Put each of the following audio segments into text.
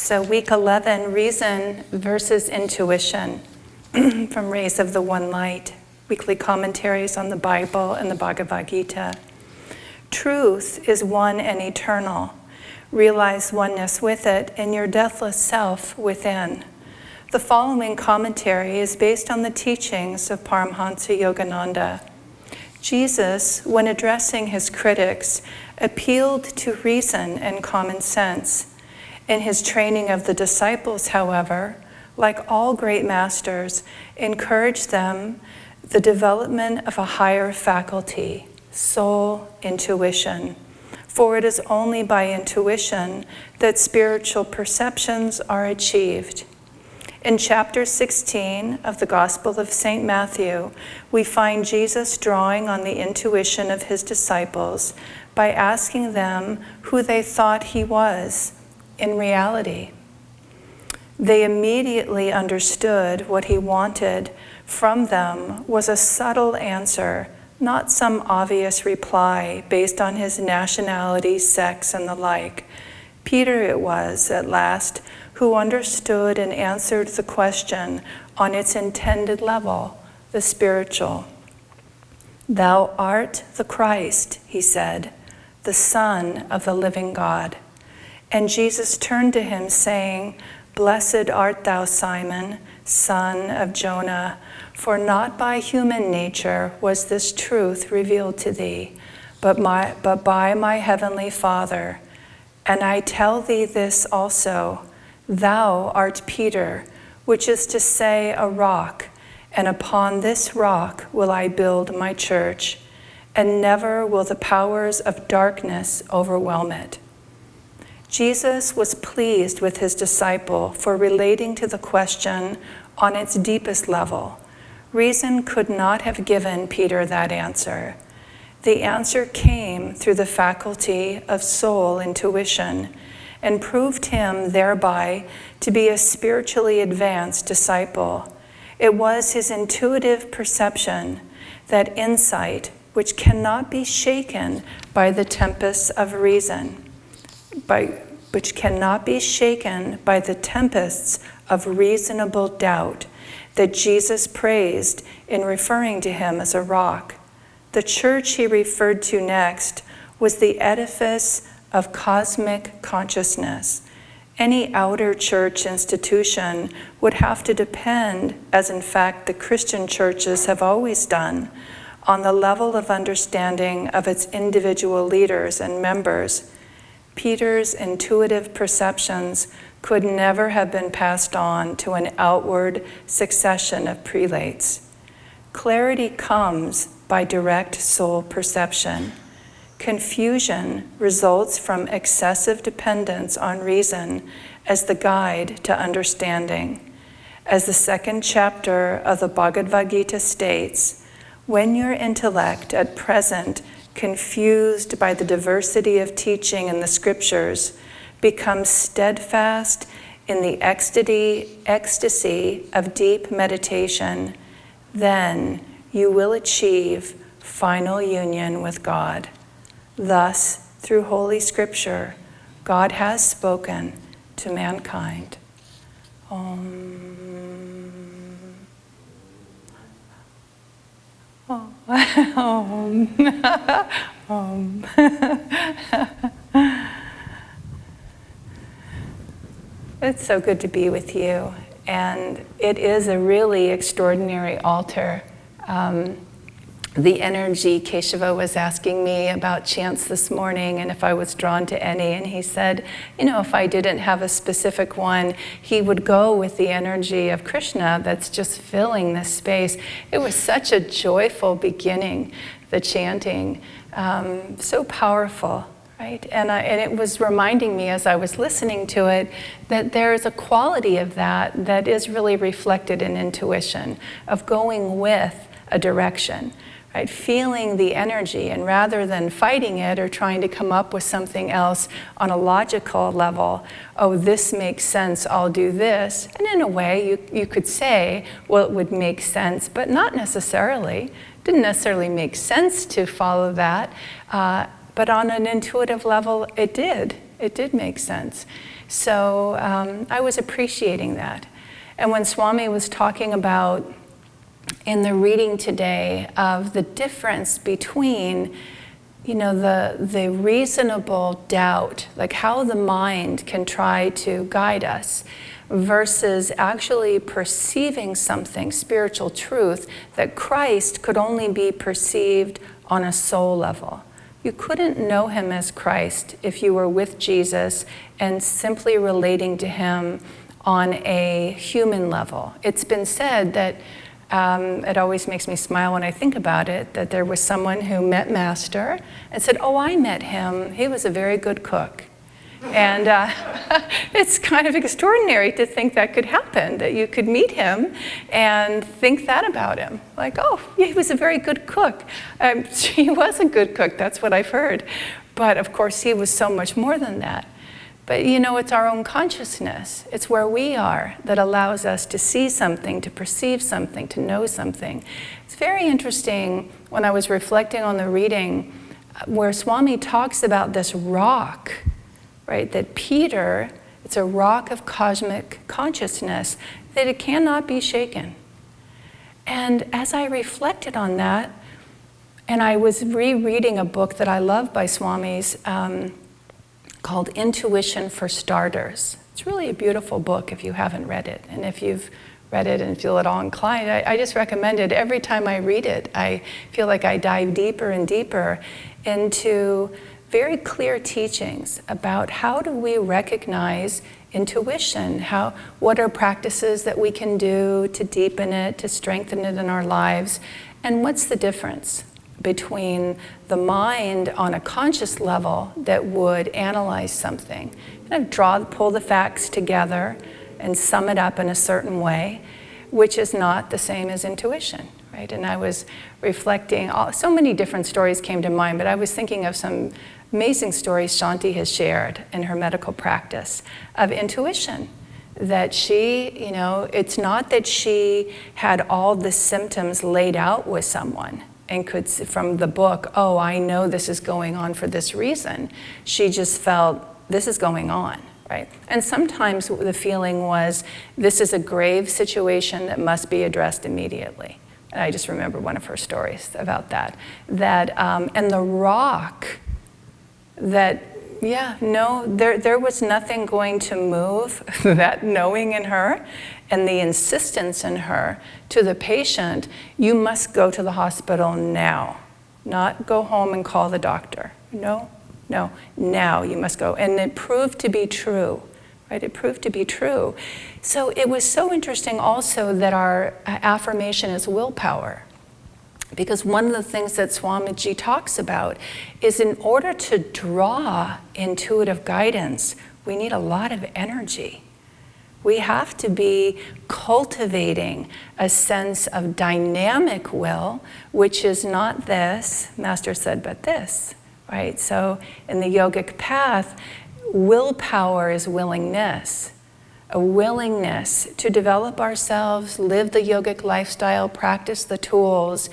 So week 11, reason versus intuition from Rays of the One Light, weekly commentaries on the Bible and the Bhagavad Gita. Truth is one and eternal. Realize oneness with it in your deathless self within. The following commentary is based on the teachings of Paramhansa Yogananda. Jesus, when addressing his critics, appealed to reason and common sense. In his training of the disciples, however, like all great masters, encouraged them the development of a higher faculty, soul intuition. For it is only by intuition that spiritual perceptions are achieved. In chapter 16 of the Gospel of St. Matthew, we find Jesus drawing on the intuition of his disciples by asking them who they thought he was in reality. They immediately understood what he wanted from them was a subtle answer, not some obvious reply based on his nationality, sex, and the like. Peter it was, at last, who understood and answered the question on its intended level, the spiritual. "Thou art the Christ," he said, "the Son of the living God." And Jesus turned to him, saying, "Blessed art thou, Simon, son of Jonah, for not by human nature was this truth revealed to thee, but by my heavenly Father. And I tell thee this also, thou art Peter, which is to say, a rock, and upon this rock will I build my church, and never will the powers of darkness overwhelm it." Jesus was pleased with his disciple for relating to the question on its deepest level. Reason could not have given Peter that answer. The answer came through the faculty of soul intuition and proved him thereby to be a spiritually advanced disciple. It was his intuitive perception, that insight which cannot be shaken by the tempests of reason, which cannot be shaken by the tempests of reasonable doubt, that Jesus praised in referring to him as a rock. The church he referred to next was the edifice of cosmic consciousness. Any outer church institution would have to depend, as in fact the Christian churches have always done, on the level of understanding of its individual leaders and members. Peter's intuitive perceptions could never have been passed on to an outward succession of prelates. Clarity comes by direct soul perception. Confusion results from excessive dependence on reason as the guide to understanding. As the second chapter of the Bhagavad Gita states, when your intellect at present, confused by the diversity of teaching in the scriptures, becomes steadfast in the ecstasy of deep meditation, then you will achieve final union with God. Thus, through Holy Scripture, God has spoken to mankind. Om. Om. Om. It's so good to be with you, and it is a really extraordinary altar. The energy, Keshava was asking me about chants this morning and if I was drawn to any, and he said, if I didn't have a specific one, he would go with the energy of Krishna that's just filling this space. It was such a joyful beginning, the chanting, so powerful. Right? And it was reminding me as I was listening to it that there's a quality of that is really reflected in intuition, of going with a direction, right? Feeling the energy, and rather than fighting it or trying to come up with something else on a logical level, oh, this makes sense, I'll do this. And in a way, you could say, well, it would make sense, but not necessarily. Didn't necessarily make sense to follow that. But on an intuitive level, it did. It did make sense. So I was appreciating that. And when Swami was talking about in the reading today of the difference between, the reasonable doubt, like how the mind can try to guide us, versus actually perceiving something, spiritual truth, that Christ could only be perceived on a soul level. You couldn't know him as Christ if you were with Jesus and simply relating to him on a human level. It's been said that, it always makes me smile when I think about it, that there was someone who met Master and said, "Oh, I met him. He was a very good cook." And it's kind of extraordinary to think that could happen, that you could meet him and think that about him. Like, oh, yeah, he was a very good cook. He was a good cook, that's what I've heard. But of course, he was so much more than that. But it's our own consciousness. It's where we are that allows us to see something, to perceive something, to know something. It's very interesting when I was reflecting on the reading where Swami talks about this rock, right? That Peter, it's a rock of cosmic consciousness, that it cannot be shaken. And as I reflected on that, and I was rereading a book that I love by Swami's, called Intuition for Starters. It's really a beautiful book if you haven't read it. And if you've read it and feel at all inclined, I just recommend it. Every time I read it, I feel like I dive deeper and deeper into very clear teachings about how do we recognize intuition, what are practices that we can do to deepen it, to strengthen it in our lives, and what's the difference between the mind on a conscious level that would analyze something, pull the facts together and sum it up in a certain way, which is not the same as intuition, right? And I was reflecting, so many different stories came to mind, but I was thinking of some amazing stories Shanti has shared in her medical practice of intuition. That she, it's not that she had all the symptoms laid out with someone and could, from the book, oh, I know this is going on for this reason. She just felt, this is going on, right? And sometimes the feeling was, this is a grave situation that must be addressed immediately. And I just remember one of her stories about that. And the rock, that, there was nothing going to move that knowing in her and the insistence in her to the patient, you must go to the hospital now, not go home and call the doctor. No, now you must go. And it proved to be true, right? It proved to be true. So it was so interesting also that our affirmation is willpower. Because one of the things that Swamiji talks about is in order to draw intuitive guidance, we need a lot of energy. We have to be cultivating a sense of dynamic will, which is not this, Master said, but this, right? So in the yogic path, willpower is willingness. A willingness to develop ourselves, live the yogic lifestyle, practice the tools,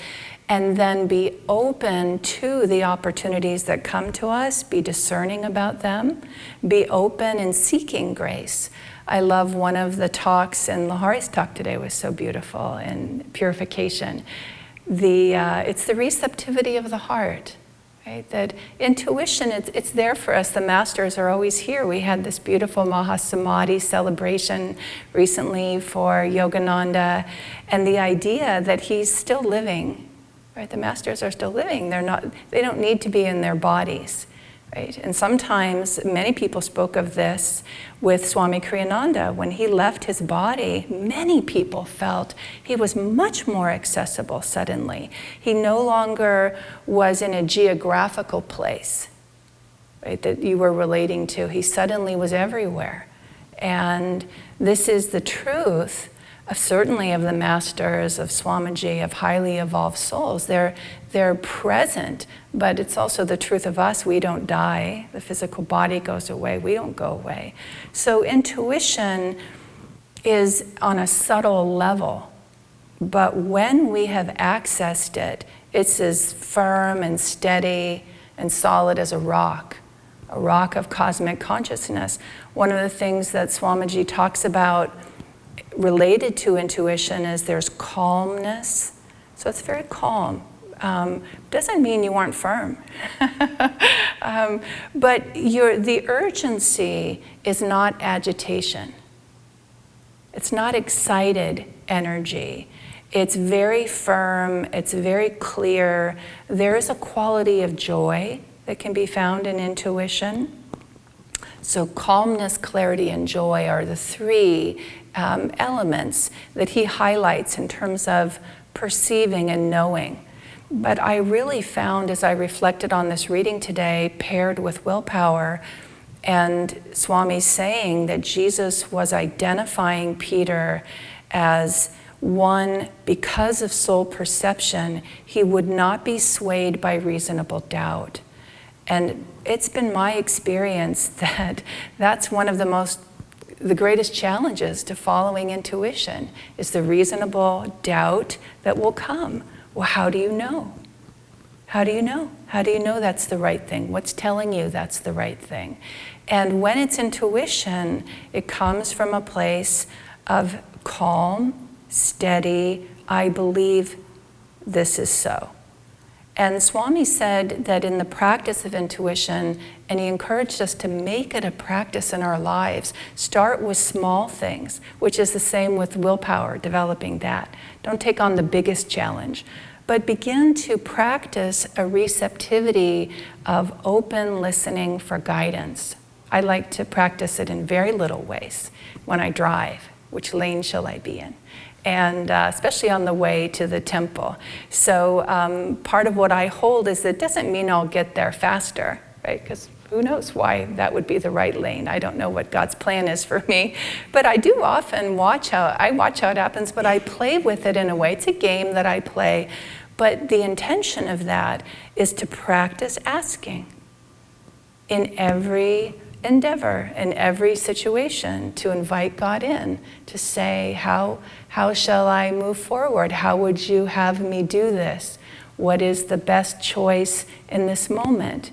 and then be open to the opportunities that come to us, be discerning about them, be open in seeking grace. I love one of the talks, and Lahari's talk today was so beautiful in purification. It's the receptivity of the heart. Right? That intuition, it's there for us. The masters are always here. We had this beautiful Mahasamadhi celebration recently for Yogananda, and the idea that he's still living, right? The masters are still living. They don't need to be in their bodies, right? And sometimes, many people spoke of this with Swami Kriyananda. When he left his body, many people felt he was much more accessible suddenly. He no longer was in a geographical place, right, that you were relating to. He suddenly was everywhere. And this is the truth of certainly of the masters, of Swamiji, of highly evolved souls. They're present, but it's also the truth of us. We don't die. The physical body goes away. We don't go away. So intuition is on a subtle level, but when we have accessed it, it's as firm and steady and solid as a rock. a rock of cosmic consciousness. One of the things that Swamiji talks about related to intuition is there's calmness. So it's very calm. Doesn't mean you aren't firm. But the urgency is not agitation. It's not excited energy. It's very firm, it's very clear. There is a quality of joy that can be found in intuition. So calmness, clarity, and joy are the three elements that he highlights in terms of perceiving and knowing. But I really found, as I reflected on this reading today, paired with willpower, and Swami saying that Jesus was identifying Peter as one, because of soul perception, he would not be swayed by reasonable doubt. And it's been my experience that that's one of the greatest challenges to following intuition, is the reasonable doubt that will come. Well, how do you know? How do you know? How do you know that's the right thing? What's telling you that's the right thing? And when it's intuition, it comes from a place of calm, steady, I believe this is so. And Swami said that in the practice of intuition, and he encouraged us to make it a practice in our lives, start with small things, which is the same with willpower, developing that. Don't take on the biggest challenge, but begin to practice a receptivity of open listening for guidance. I like to practice it in very little ways. When I drive, which lane shall I be in? And especially on the way to the temple. So part of what I hold is that doesn't mean I'll get there faster, right? Because who knows why that would be the right lane. I don't know what God's plan is for me. But I do often watch how it happens, but I play with it in a way. It's a game that I play. But the intention of that is to practice asking in every endeavor, in every situation, to invite God in, to say, how shall I move forward? How would you have me do this? What is the best choice in this moment?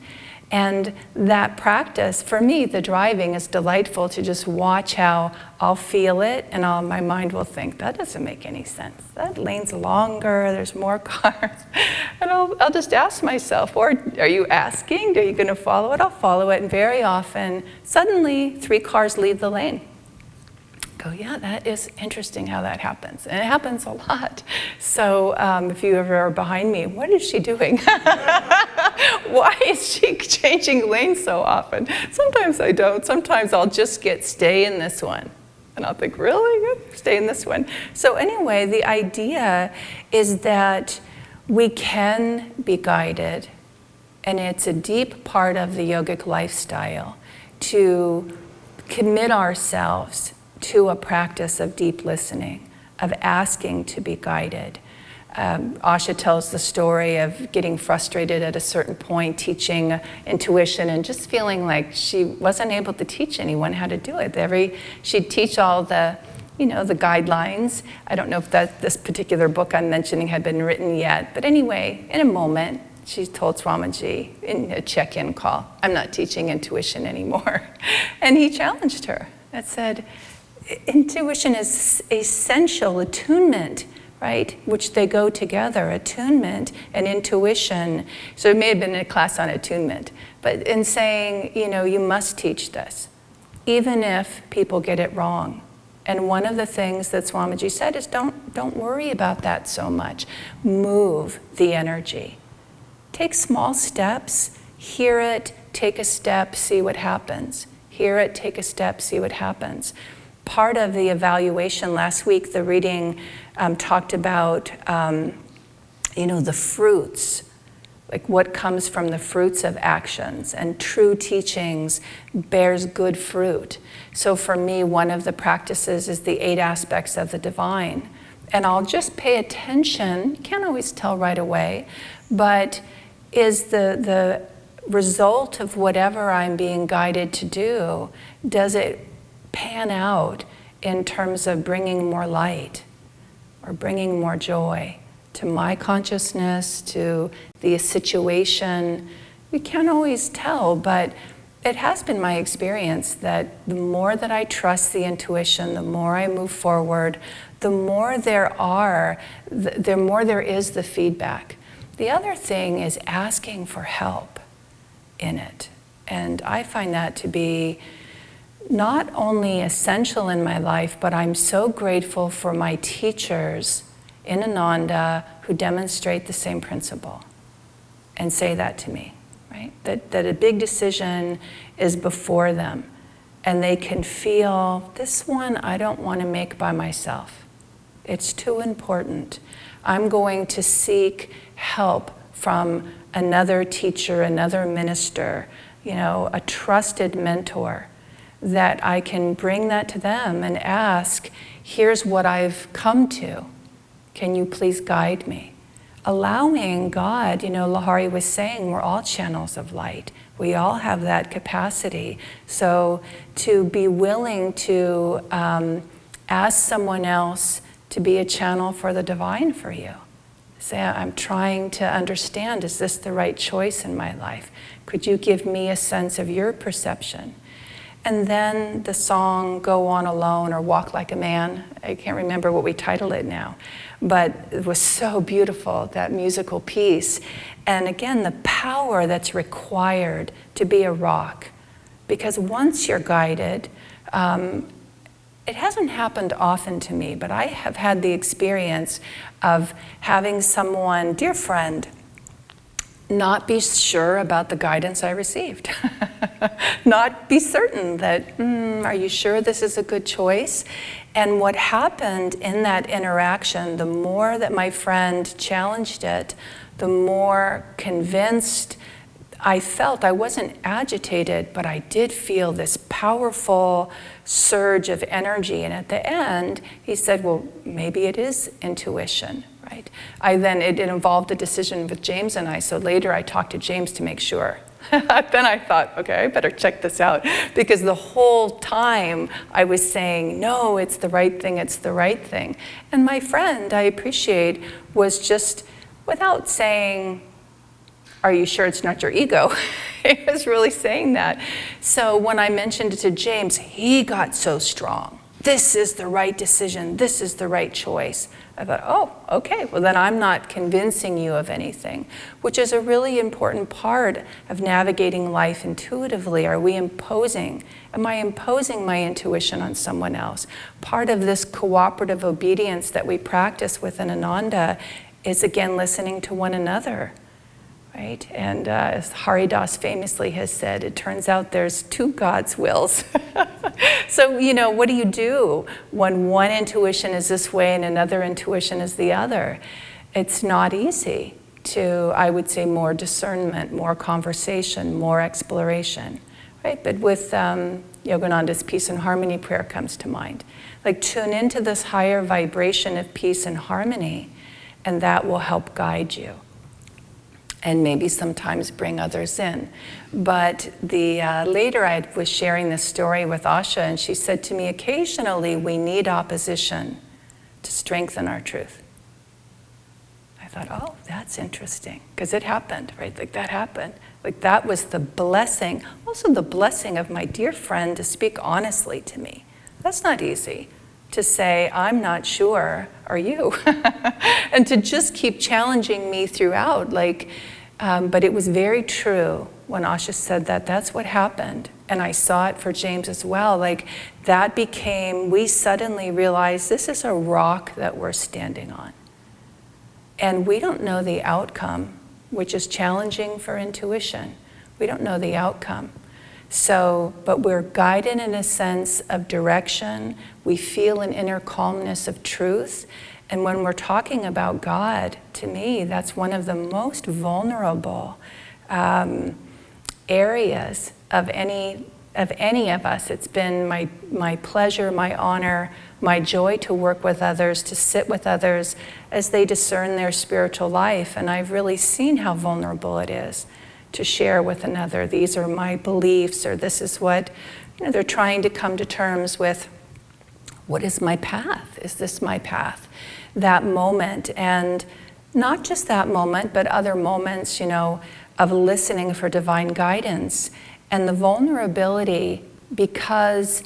And that practice, for me, the driving is delightful to just watch how I'll feel it and my mind will think, that doesn't make any sense. That lane's longer, there's more cars. And I'll just ask myself, or are you asking? Are you going to follow it? I'll follow it. And very often, suddenly, 3 cars leave the lane. Go, yeah, that is interesting how that happens. And it happens a lot. So if you ever are behind me, what is she doing? Why is she changing lanes so often? Sometimes I don't. Sometimes I'll just stay in this one. And I'll think, really? Stay in this one. So anyway, the idea is that we can be guided, and it's a deep part of the yogic lifestyle to commit ourselves to a practice of deep listening, of asking to be guided. Asha tells the story of getting frustrated at a certain point, teaching intuition, and just feeling like she wasn't able to teach anyone how to do it. She'd teach all the guidelines. I don't know if this particular book I'm mentioning had been written yet, but anyway, in a moment, she told Swamiji in a check-in call, I'm not teaching intuition anymore. And he challenged her and said, intuition is essential, attunement, right? Which they go together, attunement and intuition. So it may have been a class on attunement, but in saying, you must teach this, even if people get it wrong. And one of the things that Swamiji said is don't worry about that so much. Move the energy. Take small steps, hear it, take a step, see what happens. Hear it, take a step, see what happens. Part of the evaluation last week, the reading talked about, the fruits, like what comes from the fruits of actions, and true teachings bears good fruit. So for me, one of the practices is the 8 aspects of the divine. And I'll just pay attention, you can't always tell right away, but is the result of whatever I'm being guided to do, does it pan out in terms of bringing more light or bringing more joy to my consciousness, to the situation? We can't always tell, but It has been my experience that the more that I trust the intuition, the more I move forward, the more there is the feedback. The other thing is asking for help in it. And I find that to be not only essential in my life, but I'm so grateful for my teachers in Ananda who demonstrate the same principle and say that to me. Right? That a big decision is before them, and they can feel, this one I don't want to make by myself. It's too important. I'm going to seek help from another teacher, another minister, a trusted mentor, that I can bring that to them and ask, here's what I've come to. Can you please guide me? Allowing God, Lahari was saying, we're all channels of light. We all have that capacity. So to be willing to ask someone else to be a channel for the divine for you. Say, I'm trying to understand, is this the right choice in my life? Could you give me a sense of your perception? And then the song, Go On Alone or Walk Like a Man, I can't remember what we titled it now, but it was so beautiful, that musical piece. And again, the power that's required to be a rock. Because once you're guided, it hasn't happened often to me, but I have had the experience of having someone, dear friend, not be sure about the guidance I received. Not be certain that, are you sure this is a good choice? And what happened in that interaction, the more that my friend challenged it, the more convinced I felt. I wasn't agitated, but I did feel this powerful surge of energy. And at the end, he said, well, maybe it is intuition. Right? It involved a decision with James and I, so later I talked to James to make sure. Then I thought, okay, I better check this out, because the whole time I was saying, no, it's the right thing, it's the right thing. And my friend, I appreciate, was just, without saying, are you sure it's not your ego? He was really saying that. So when I mentioned it to James, he got so strong. This is the right decision, this is the right choice. I thought, oh, okay, well then I'm not convincing you of anything, which is a really important part of navigating life intuitively. Am I imposing my intuition on someone else? Part of this cooperative obedience that we practice within Ananda is, again, listening to one another. Right? And as Haridas famously has said, it turns out there's two God's wills. So, what do you do when one intuition is this way and another intuition is the other? It's not easy to, I would say, more discernment, more conversation, more exploration. Right? But with Yogananda's peace and harmony prayer comes to mind. Like, tune into this higher vibration of peace and harmony, and that will help guide you. And maybe sometimes bring others in. But later I was sharing this story with Asha, and she said to me, occasionally we need opposition to strengthen our truth. I thought, oh, that's interesting, because it happened, right? Like that happened. Like that was the blessing, also the blessing of my dear friend to speak honestly to me. That's not easy. To say, I'm not sure, are you? And to just keep challenging me throughout, but it was very true when Asha said that, that's what happened. And I saw it for James as well. We suddenly realized this is a rock that we're standing on. And we don't know the outcome, which is challenging for intuition. We don't know the outcome. So, but we're guided in a sense of direction. We feel an inner calmness of truth. And when we're talking about God, to me, that's one of the most vulnerable areas of any of us. It's been my pleasure, my honor, my joy to work with others, to sit with others as they discern their spiritual life. And I've really seen how vulnerable it is to share with another, these are my beliefs, or this is what, they're trying to come to terms with, what is my path? Is this my path? That moment, and not just that moment, but other moments, of listening for divine guidance. And the vulnerability, because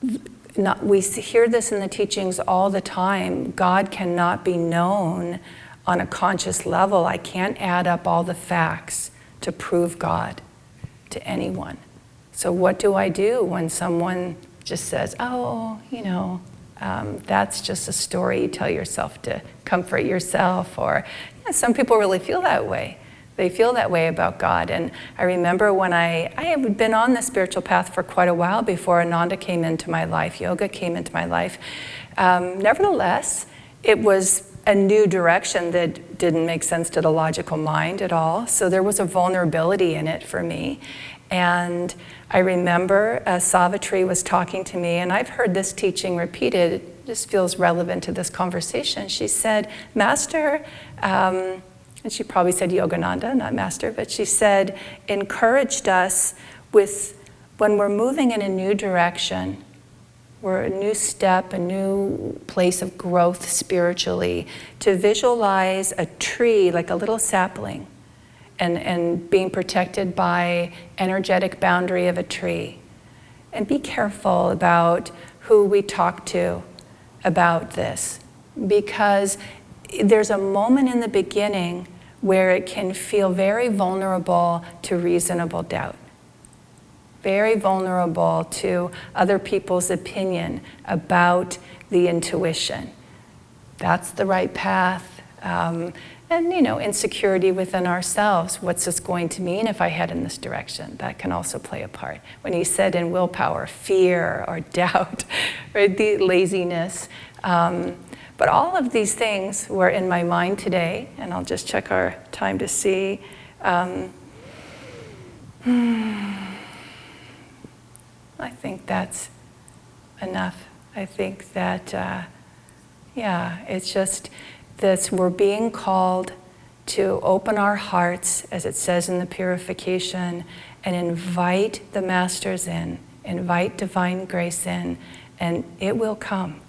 we hear this in the teachings all the time, God cannot be known on a conscious level. I can't add up all the facts to prove God to anyone. So what do I do when someone just says, oh, that's just a story you tell yourself to comfort yourself? Or some people really feel that way. They feel that way about God. And I remember when I had been on the spiritual path for quite a while before Ananda came into my life, yoga came into my life. Nevertheless, it was a new direction that didn't make sense to the logical mind at all. So there was a vulnerability in it for me. And I remember Savitri was talking to me, and I've heard this teaching repeated. It just feels relevant to this conversation. She said, Master, and she probably said Yogananda, not Master, but she said, encouraged us with, when we're moving in a new direction, we're a new step, a new place of growth spiritually, to visualize a tree like a little sapling and being protected by energetic boundary of a tree. And be careful about who we talk to about this, because there's a moment in the beginning where it can feel very vulnerable to reasonable doubt, very vulnerable to other people's opinion about the intuition. That's the right path. And insecurity within ourselves. What's this going to mean if I head in this direction? That can also play a part. When he said in willpower, fear or doubt, right? The laziness. But all of these things were in my mind today, and I'll just check our time to see. I think that's enough. I think that, it's just this, we're being called to open our hearts, as it says in the purification, and invite the masters in, invite divine grace in, and it will come.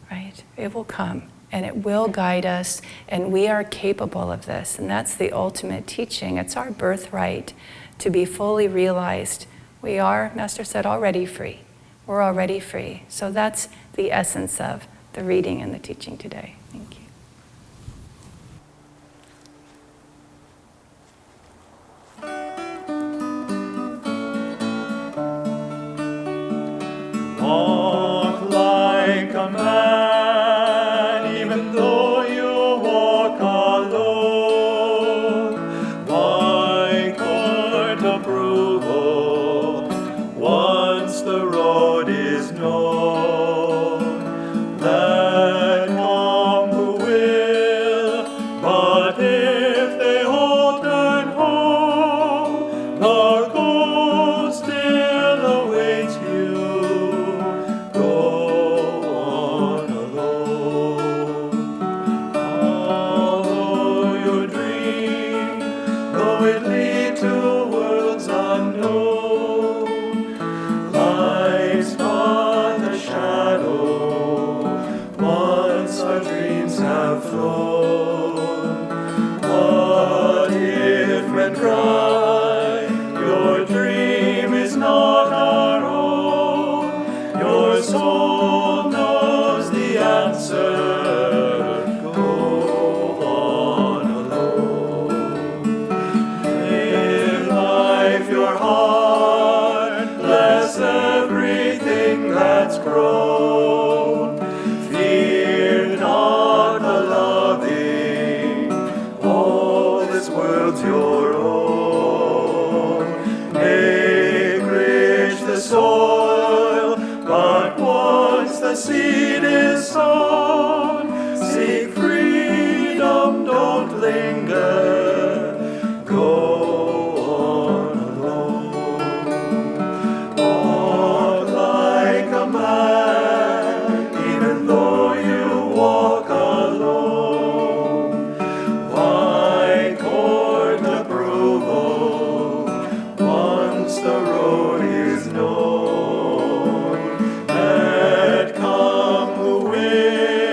Right? It will come, and it will guide us, and we are capable of this, and that's the ultimate teaching. It's our birthright to be fully realized. We are, Master said, already free. We're already free. So that's the essence of the reading and the teaching today. Thank you. Walk like a man, even though you walk alone. Why court approval once the road is known? Let come who will, but if they all turn home, the goal still awaits you. Seed is sown, seek freedom, don't linger, go on alone. Walk like a man, even though you walk alone. Why court approval once the road is known? Let come who will.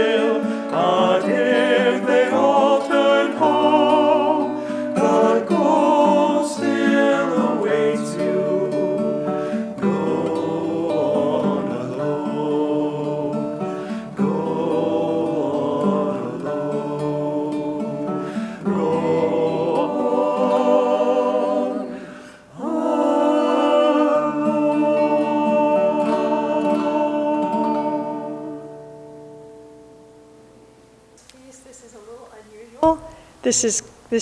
This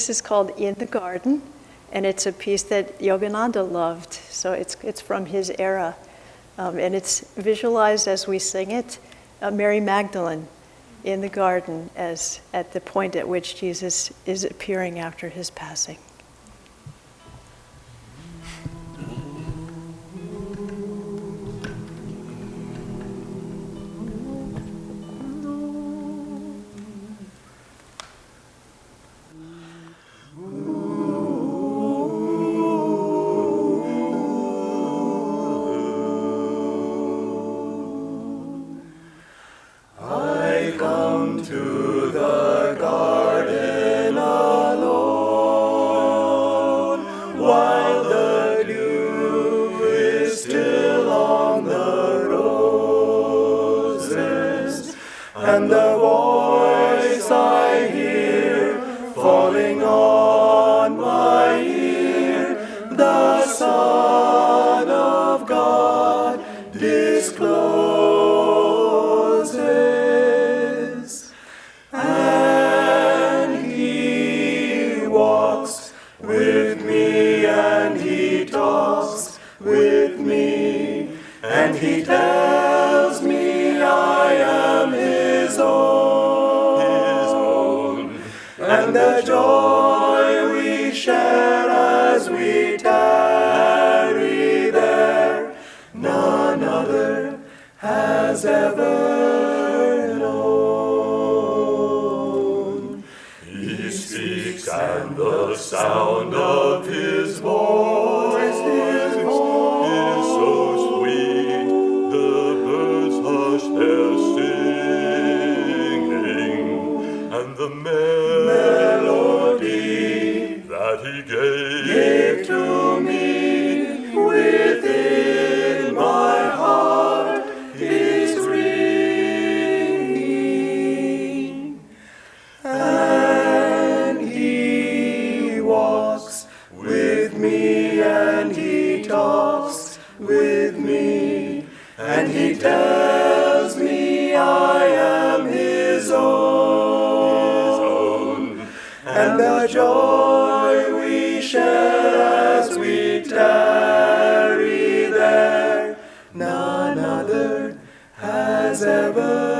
is called In the Garden, and it's a piece that Yogananda loved. So it's from his era, and it's visualized as we sing it, Mary Magdalene in the garden as at the point at which Jesus is appearing after his passing. I come to the garden alone, while the dew is still on the roses, and the voice I hear falling on my ear, the Son of God discloses. And he walks with me, and he talks with me, and he tells me I am his own. And the joy we share as we tarry there, none other has ever known. He speaks, and the sound of his voice is so sweet, the birds hush their singing, and the melody that he gave to me within my heart is ringing. And he walks with me, and he talks with me, and he tells me I am his own. And the joy we share as we tarry there, none other has ever